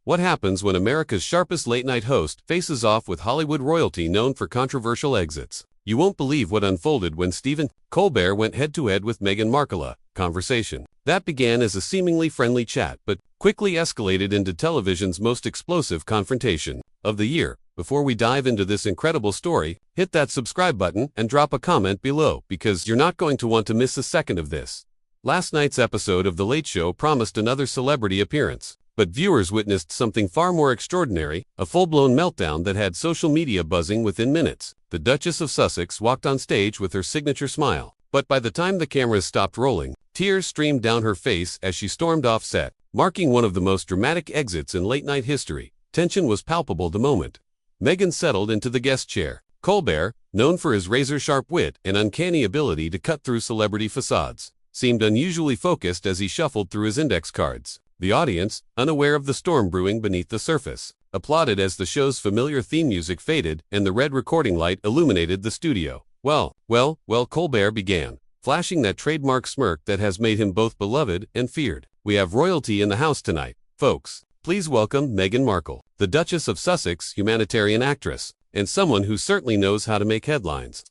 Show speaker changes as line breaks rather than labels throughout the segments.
What happens when America's sharpest late-night host faces off with Hollywood royalty known for controversial exits? You won't believe what unfolded when Stephen Colbert went head-to-head with Meghan Markle. Conversation that began as a seemingly friendly chat but quickly escalated into television's most explosive confrontation of the year. Before we dive into this incredible story, hit that subscribe button and drop a comment below because you're not going to want to miss a second of this. Last night's episode of The Late Show promised another celebrity appearance, but viewers witnessed something far more extraordinary, a full-blown meltdown that had social media buzzing within minutes. The Duchess of Sussex walked on stage with her signature smile, but by the time the cameras stopped rolling, tears streamed down her face as she stormed off set, marking one of the most dramatic exits in late-night history. Tension was palpable the moment Meghan settled into the guest chair. Colbert, known for his razor-sharp wit and uncanny ability to cut through celebrity facades, seemed unusually focused as he shuffled through his index cards. The audience, unaware of the storm brewing beneath the surface, applauded as the show's familiar theme music faded and the red recording light illuminated the studio. Well, Colbert began, flashing that trademark smirk that has made him both beloved and feared. We have royalty in the house tonight, folks. Please welcome Meghan Markle, the Duchess of Sussex, humanitarian actress, and someone who certainly knows how to make headlines.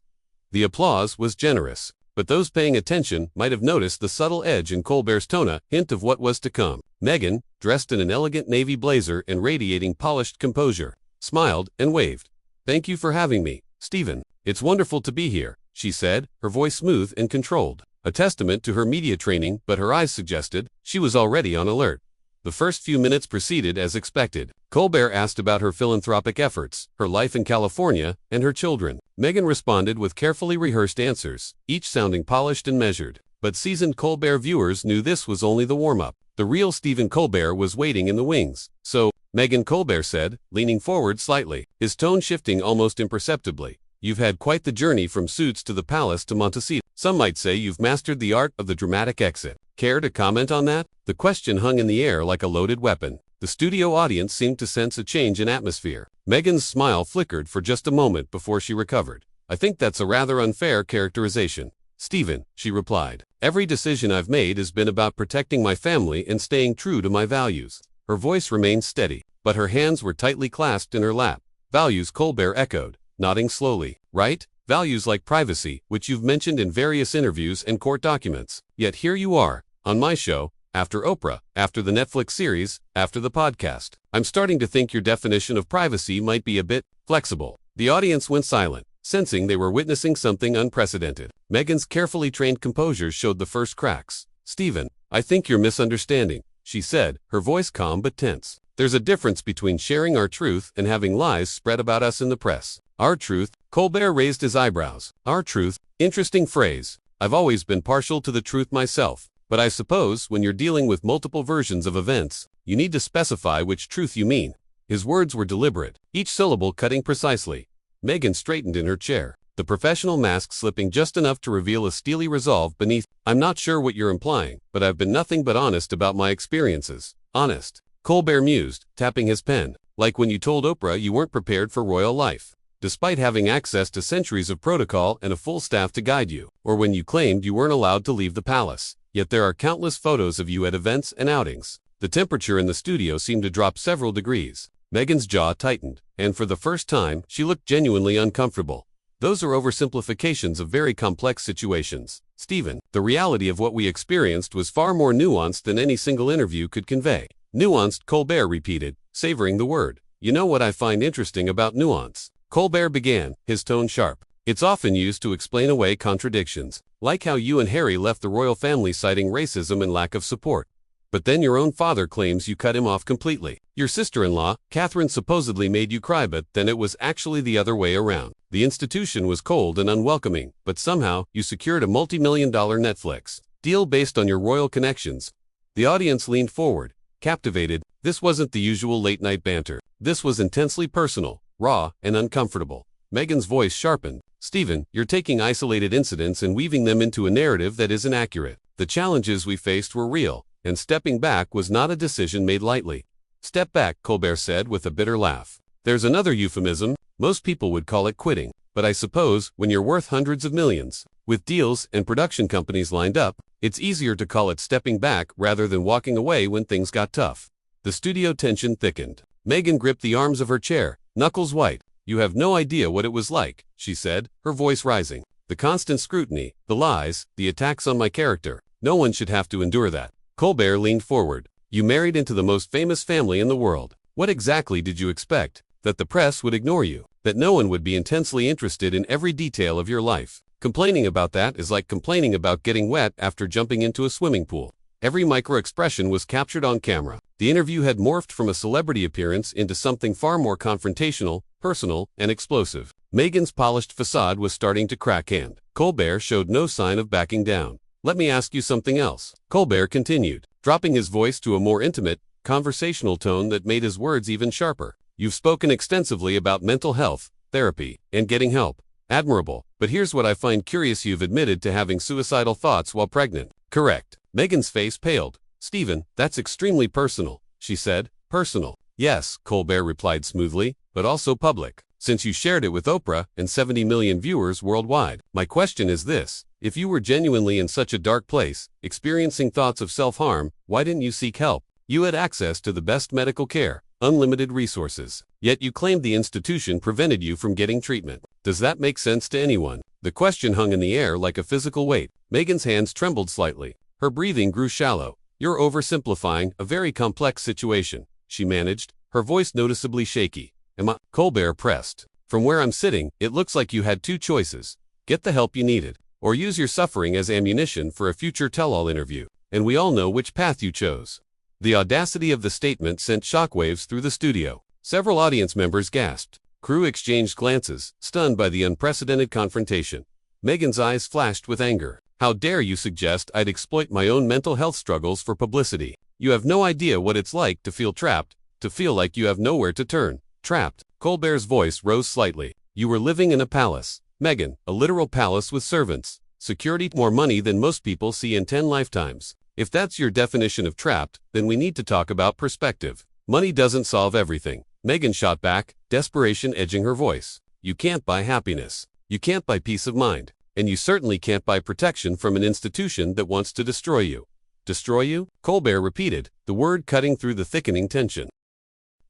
The applause was generous, but those paying attention might have noticed the subtle edge in Colbert's tone, a hint of what was to come. Meghan, dressed in an elegant navy blazer and radiating polished composure, smiled and waved. "Thank you for having me, Stephen. It's wonderful to be here," she said, her voice smooth and controlled, a testament to her media training, but her eyes suggested she was already on alert. The first few minutes proceeded as expected. Colbert asked about her philanthropic efforts, her life in California, and her children. Meghan responded with carefully rehearsed answers, each sounding polished and measured. But seasoned Colbert viewers knew this was only the warm-up. The real Stephen Colbert was waiting in the wings. "So, Meghan," Colbert said, leaning forward slightly, his tone shifting almost imperceptibly. "You've had quite the journey from Suits to the Palace to Montecito. Some might say you've mastered the art of the dramatic exit. Care to comment on that?" The question hung in the air like a loaded weapon. The studio audience seemed to sense a change in atmosphere. Meghan's smile flickered for just a moment before she recovered. "I think that's a rather unfair characterization, Stephen," she replied. "Every decision I've made has been about protecting my family and staying true to my values." Her voice remained steady, but her hands were tightly clasped in her lap. "Values," Colbert echoed, nodding slowly. "Right? Values like privacy, which you've mentioned in various interviews and court documents. Yet here you are, on my show, after Oprah, after the Netflix series, after the podcast. I'm starting to think your definition of privacy might be a bit flexible." The audience went silent, sensing they were witnessing something unprecedented. Meghan's carefully trained composure showed the first cracks. "Stephen, I think you're misunderstanding," she said, her voice calm but tense. "There's a difference between sharing our truth and having lies spread about us in the press." "Our truth?" Colbert raised his eyebrows. "Our truth? Interesting phrase. I've always been partial to the truth myself. But I suppose when you're dealing with multiple versions of events, you need to specify which truth you mean." His words were deliberate, each syllable cutting precisely. Meghan straightened in her chair, the professional mask slipping just enough to reveal a steely resolve beneath. "I'm not sure what you're implying, but I've been nothing but honest about my experiences." "Honest?" Colbert mused, tapping his pen. "Like when you told Oprah you weren't prepared for royal life, despite having access to centuries of protocol and a full staff to guide you. Or when you claimed you weren't allowed to leave the palace. Yet there are countless photos of you at events and outings." The temperature in the studio seemed to drop several degrees. Meghan's jaw tightened, and for the first time, she looked genuinely uncomfortable. "Those are oversimplifications of very complex situations, Stephen. The reality of what we experienced was far more nuanced than any single interview could convey." "Nuanced," Colbert repeated, savoring the word. "You know what I find interesting about nuance?" Colbert began, his tone sharp. "It's often used to explain away contradictions, like how you and Harry left the royal family citing racism and lack of support. But then your own father claims you cut him off completely. Your sister-in-law, Catherine, supposedly made you cry, but then it was actually the other way around. The institution was cold and unwelcoming, but somehow you secured a multi-million-dollar Netflix deal based on your royal connections." The audience leaned forward, captivated. This wasn't the usual late-night banter. This was intensely personal, raw, and uncomfortable. Meghan's voice sharpened. "Stephen, you're taking isolated incidents and weaving them into a narrative that isn't accurate. The challenges we faced were real, and stepping back was not a decision made lightly." "Step back," Colbert said with a bitter laugh. "There's another euphemism. Most people would call it quitting. But I suppose when you're worth hundreds of millions, with deals and production companies lined up, it's easier to call it stepping back rather than walking away when things got tough." The studio tension thickened. Meghan gripped the arms of her chair, knuckles white. "You have no idea what it was like," she said, her voice rising. "The constant scrutiny, the lies, the attacks on my character. No one should have to endure that." Colbert leaned forward. "You married into the most famous family in the world. What exactly did you expect? That the press would ignore you? That no one would be intensely interested in every detail of your life? Complaining about that is like complaining about getting wet after jumping into a swimming pool." Every micro-expression was captured on camera. The interview had morphed from a celebrity appearance into something far more confrontational, personal, and explosive. Meghan's polished facade was starting to crack and Colbert showed no sign of backing down. "Let me ask you something else," Colbert continued, dropping his voice to a more intimate, conversational tone that made his words even sharper. "You've spoken extensively about mental health, therapy, and getting help. Admirable. But here's what I find curious: you've admitted to having suicidal thoughts while pregnant. Correct?" Meghan's face paled. "Stephen, that's extremely personal," she said. "Personal?" "Yes," Colbert replied smoothly, "but also public, since you shared it with Oprah and 70 million viewers worldwide. My question is this: if you were genuinely in such a dark place, experiencing thoughts of self-harm, why didn't you seek help? You had access to the best medical care, unlimited resources, yet you claimed the institution prevented you from getting treatment. Does that make sense to anyone?" The question hung in the air like a physical weight. Meghan's hands trembled slightly. Her breathing grew shallow. "You're oversimplifying a very complex situation," she managed, her voice noticeably shaky. "Am I?" Colbert pressed. "From where I'm sitting, it looks like you had two choices. Get the help you needed, or use your suffering as ammunition for a future tell-all interview. And we all know which path you chose." The audacity of the statement sent shockwaves through the studio. Several audience members gasped. Crew exchanged glances, stunned by the unprecedented confrontation. Meghan's eyes flashed with anger. "How dare you suggest I'd exploit my own mental health struggles for publicity? You have no idea what it's like to feel trapped, to feel like you have nowhere to turn." "Trapped?" Colbert's voice rose slightly. "You were living in a palace, Meghan, a literal palace with servants, security, more money than most people see in 10 lifetimes. If that's your definition of trapped, then we need to talk about perspective. Money doesn't solve everything." Meghan shot back, desperation edging her voice. "You can't buy happiness. You can't buy peace of mind. And you certainly can't buy protection from an institution that wants to destroy you." "Destroy you?" Colbert repeated, the word cutting through the thickening tension.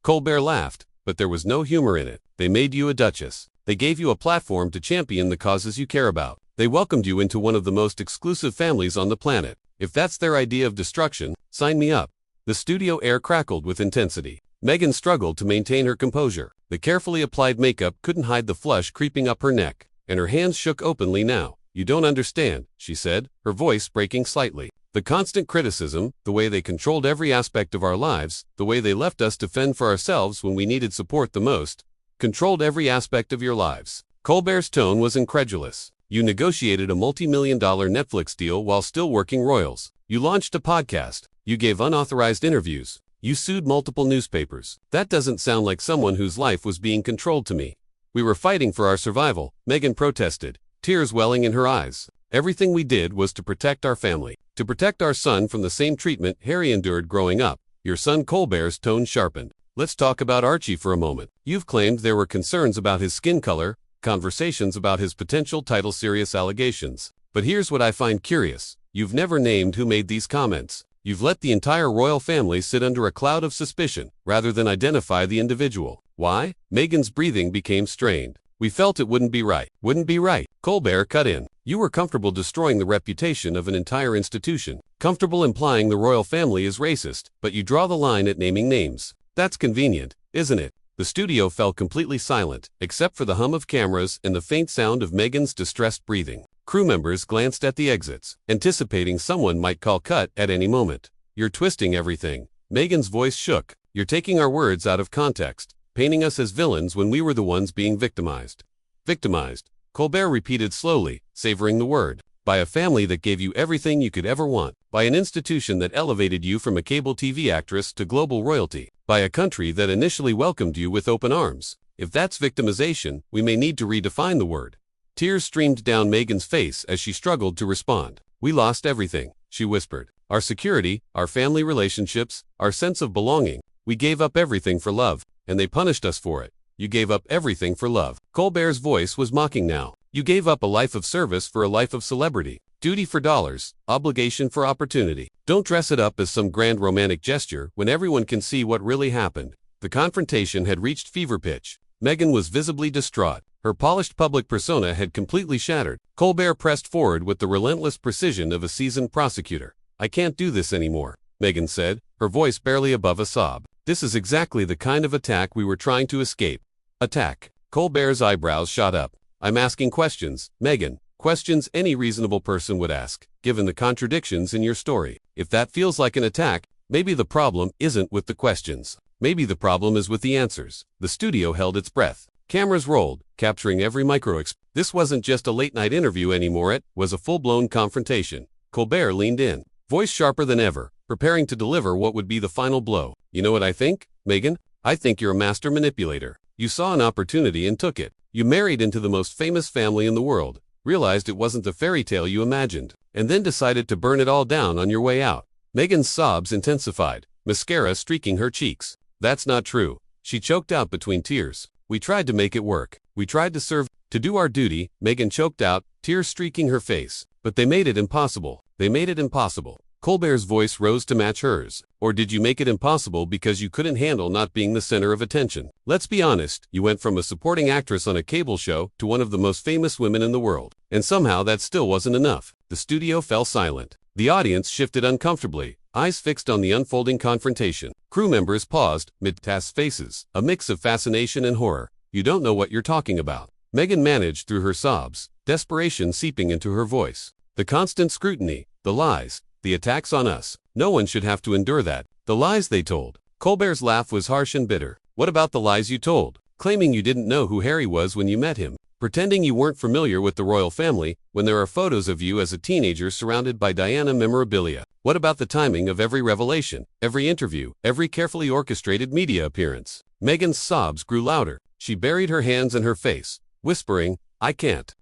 Colbert laughed, but there was no humor in it. "They made you a duchess. They gave you a platform to champion the causes you care about. They welcomed you into one of the most exclusive families on the planet. If that's their idea of destruction, sign me up." The studio air crackled with intensity. Meghan struggled to maintain her composure. The carefully applied makeup couldn't hide the flush creeping up her neck, and her hands shook openly now. "You don't understand," she said, her voice breaking slightly. "The constant criticism, the way they controlled every aspect of our lives, the way they left us to fend for ourselves when we needed support the most, controlled every aspect of your lives." Colbert's tone was incredulous. "You negotiated a multi-million-dollar Netflix deal while still working royals. You launched a podcast. You gave unauthorized interviews. You sued multiple newspapers. That doesn't sound like someone whose life was being controlled to me." "We were fighting for our survival," Meghan protested, tears welling in her eyes. "Everything we did was to protect our family, to protect our son from the same treatment Harry endured growing up." Your son Colbert's tone sharpened. "Let's talk about Archie for a moment. You've claimed there were concerns about his skin color, conversations about his potential title serious allegations. But here's what I find curious. You've never named who made these comments. You've let the entire royal family sit under a cloud of suspicion, rather than identify the individual. Why?" Meghan's breathing became strained. "We felt it wouldn't be right." "Wouldn't be right?" Colbert cut in. "You were comfortable destroying the reputation of an entire institution, comfortable implying the royal family is racist, but you draw the line at naming names. That's convenient, isn't it?" The studio fell completely silent, except for the hum of cameras and the faint sound of Meghan's distressed breathing. Crew members glanced at the exits, anticipating someone might call cut at any moment. "You're twisting everything." Meghan's voice shook. "You're taking our words out of context, painting us as villains when we were the ones being victimized." "Victimized," Colbert repeated slowly, savoring the word. "By a family that gave you everything you could ever want. By an institution that elevated you from a cable TV actress to global royalty. By a country that initially welcomed you with open arms. If that's victimization, we may need to redefine the word." Tears streamed down Meghan's face as she struggled to respond. "We lost everything," she whispered. "Our security, our family relationships, our sense of belonging. We gave up everything for love, and they punished us for it." "You gave up everything for love." Colbert's voice was mocking now. "You gave up a life of service for a life of celebrity. Duty for dollars, obligation for opportunity. Don't dress it up as some grand romantic gesture when everyone can see what really happened. The confrontation had reached fever pitch. Meghan was visibly distraught. Her polished public persona had completely shattered. Colbert pressed forward with the relentless precision of a seasoned prosecutor. "I can't do this anymore," Meghan said, her voice barely above a sob. "This is exactly the kind of attack we were trying to escape." Attack. Colbert's eyebrows shot up. "I'm asking questions, Meghan. Questions any reasonable person would ask, given the contradictions in your story. If that feels like an attack, maybe the problem isn't with the questions. Maybe the problem is with the answers." The studio held its breath. Cameras rolled, capturing every micro-expression. This wasn't just a late-night interview anymore, it was a full-blown confrontation. Colbert leaned in, voice sharper than ever, preparing to deliver what would be the final blow. "You know what I think, Meghan? I think you're a master manipulator. You saw an opportunity and took it. You married into the most famous family in the world, realized it wasn't the fairy tale you imagined, and then decided to burn it all down on your way out." Meghan's sobs intensified, mascara streaking her cheeks. "That's not true," she choked out between tears. "We tried to make it work. We tried to do our duty," Meghan choked out, tears streaking her face. "But they made it impossible. They made it impossible." Colbert's voice rose to match hers. "Or did you make it impossible because you couldn't handle not being the center of attention? Let's be honest, you went from a supporting actress on a cable show to one of the most famous women in the world. And somehow that still wasn't enough." The studio fell silent. The audience shifted uncomfortably, eyes fixed on the unfolding confrontation. Crew members paused, mid-task faces, a mix of fascination and horror. "You don't know what you're talking about." Meghan managed through her sobs, desperation seeping into her voice. "The constant scrutiny, the lies, the attacks on us. No one should have to endure that. The lies they told." Colbert's laugh was harsh and bitter. "What about the lies you told? Claiming you didn't know who Harry was when you met him. Pretending you weren't familiar with the royal family when there are photos of you as a teenager surrounded by Diana memorabilia. What about the timing of every revelation, every interview, every carefully orchestrated media appearance?" Meghan's sobs grew louder. She buried her hands in her face, whispering, I can't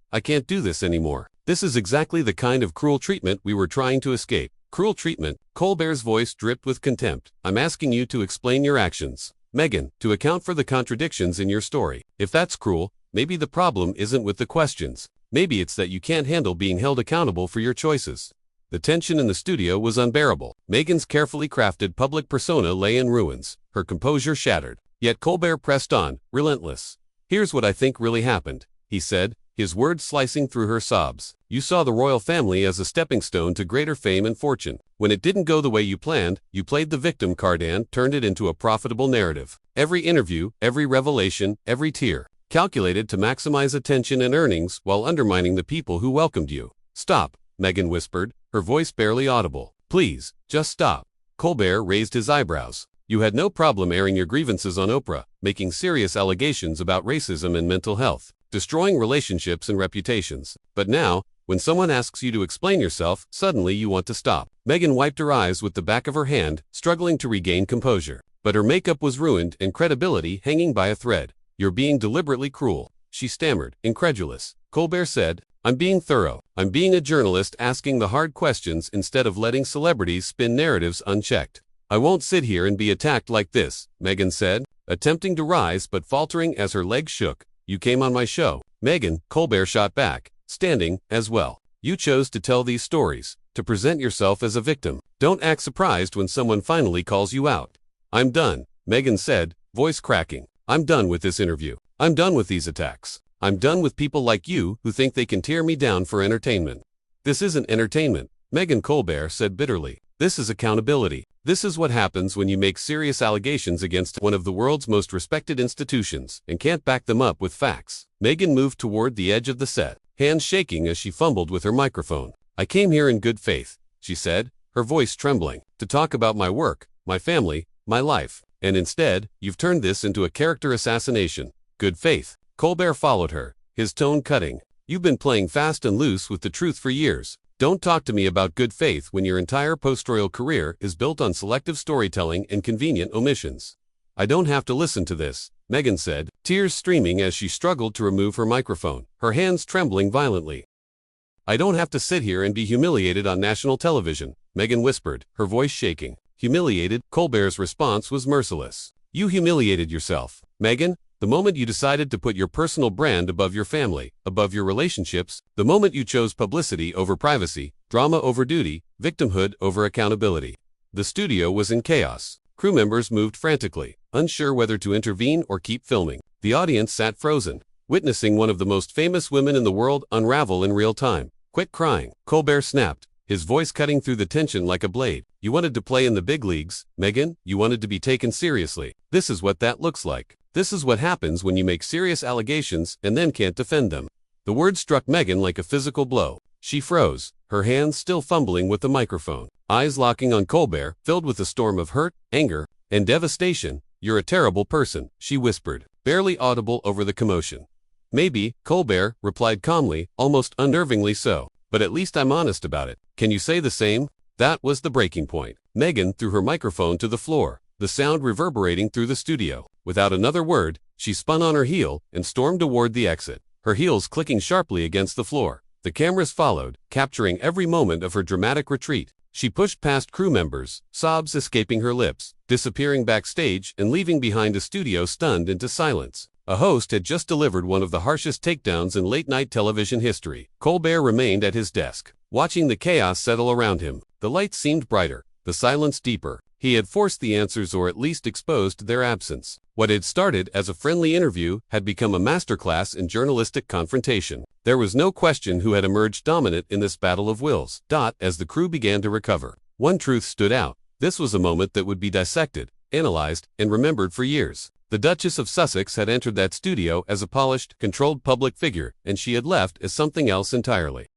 do this anymore. This is exactly the kind of cruel treatment we were trying to escape." "Cruel treatment?" Colbert's voice dripped with contempt. "I'm asking you to explain your actions, Meghan, to account for the contradictions in your story. If that's cruel, maybe the problem isn't with the questions. Maybe it's that you can't handle being held accountable for your choices." The tension in the studio was unbearable. Meghan's carefully crafted public persona lay in ruins, her composure shattered. Yet Colbert pressed on, relentless. "Here's what I think really happened," he said, his words slicing through her sobs. "You saw the royal family as a stepping stone to greater fame and fortune. When it didn't go the way you planned, you played the victim card and turned it into a profitable narrative. Every interview, every revelation, every tear, calculated to maximize attention and earnings while undermining the people who welcomed you." "Stop," Meghan whispered, her voice barely audible. "Please, just stop." Colbert raised his eyebrows. "You had no problem airing your grievances on Oprah, making serious allegations about racism and mental health, destroying relationships and reputations. But now, when someone asks you to explain yourself, suddenly you want to stop." Meghan wiped her eyes with the back of her hand, struggling to regain composure. But her makeup was ruined and credibility hanging by a thread. "You're being deliberately cruel," she stammered, incredulous. Colbert said, "I'm being thorough. I'm being a journalist asking the hard questions instead of letting celebrities spin narratives unchecked." "I won't sit here and be attacked like this," Meghan said, attempting to rise but faltering as her legs shook. "You came on my show, Meghan," Colbert shot back, standing, as well. "You chose to tell these stories, to present yourself as a victim. Don't act surprised when someone finally calls you out." "I'm done," Meghan said, voice cracking. "I'm done with this interview. I'm done with these attacks. I'm done with people like you who think they can tear me down for entertainment." "This isn't entertainment," Meghan, Colbert said bitterly. "This is accountability. This is what happens when you make serious allegations against one of the world's most respected institutions and can't back them up with facts." Meghan moved toward the edge of the set, hands shaking as she fumbled with her microphone. "I came here in good faith," she said, her voice trembling, "to talk about my work, my family, my life. And instead, you've turned this into a character assassination." "Good faith." Colbert followed her, his tone cutting. "You've been playing fast and loose with the truth for years. Don't talk to me about good faith when your entire post-royal career is built on selective storytelling and convenient omissions." "I don't have to listen to this," Meghan said, tears streaming as she struggled to remove her microphone, her hands trembling violently. "I don't have to sit here and be humiliated on national television," Meghan whispered, her voice shaking. "Humiliated?" Colbert's response was merciless. "You humiliated yourself, Meghan. The moment you decided to put your personal brand above your family, above your relationships, the moment you chose publicity over privacy, drama over duty, victimhood over accountability. The studio was in chaos. Crew members moved frantically, unsure whether to intervene or keep filming. The audience sat frozen, witnessing one of the most famous women in the world unravel in real time. "Quit crying," Colbert snapped, his voice cutting through the tension like a blade. "You wanted to play in the big leagues, Meghan. You wanted to be taken seriously. This is what that looks like. This is what happens when you make serious allegations and then can't defend them." The words struck Meghan like a physical blow. She froze, her hands still fumbling with the microphone, eyes locking on Colbert, filled with a storm of hurt, anger, and devastation. "You're a terrible person," she whispered, barely audible over the commotion. "Maybe," Colbert replied calmly, almost unnervingly so. "But at least I'm honest about it. Can you say the same?" That was the breaking point. Meghan threw her microphone to the floor, the sound reverberating through the studio. Without another word, she spun on her heel and stormed toward the exit, her heels clicking sharply against the floor. The cameras followed, capturing every moment of her dramatic retreat. She pushed past crew members, sobs escaping her lips, disappearing backstage and leaving behind a studio stunned into silence. A host had just delivered one of the harshest takedowns in late-night television history. Colbert remained at his desk, watching the chaos settle around him. The lights seemed brighter, the silence deeper. He had forced the answers or at least exposed their absence. What had started as a friendly interview had become a masterclass in journalistic confrontation. There was no question who had emerged dominant in this battle of wills. As the crew began to recover, one truth stood out. This was a moment that would be dissected, analyzed, and remembered for years. The Duchess of Sussex had entered that studio as a polished, controlled public figure, and she had left as something else entirely.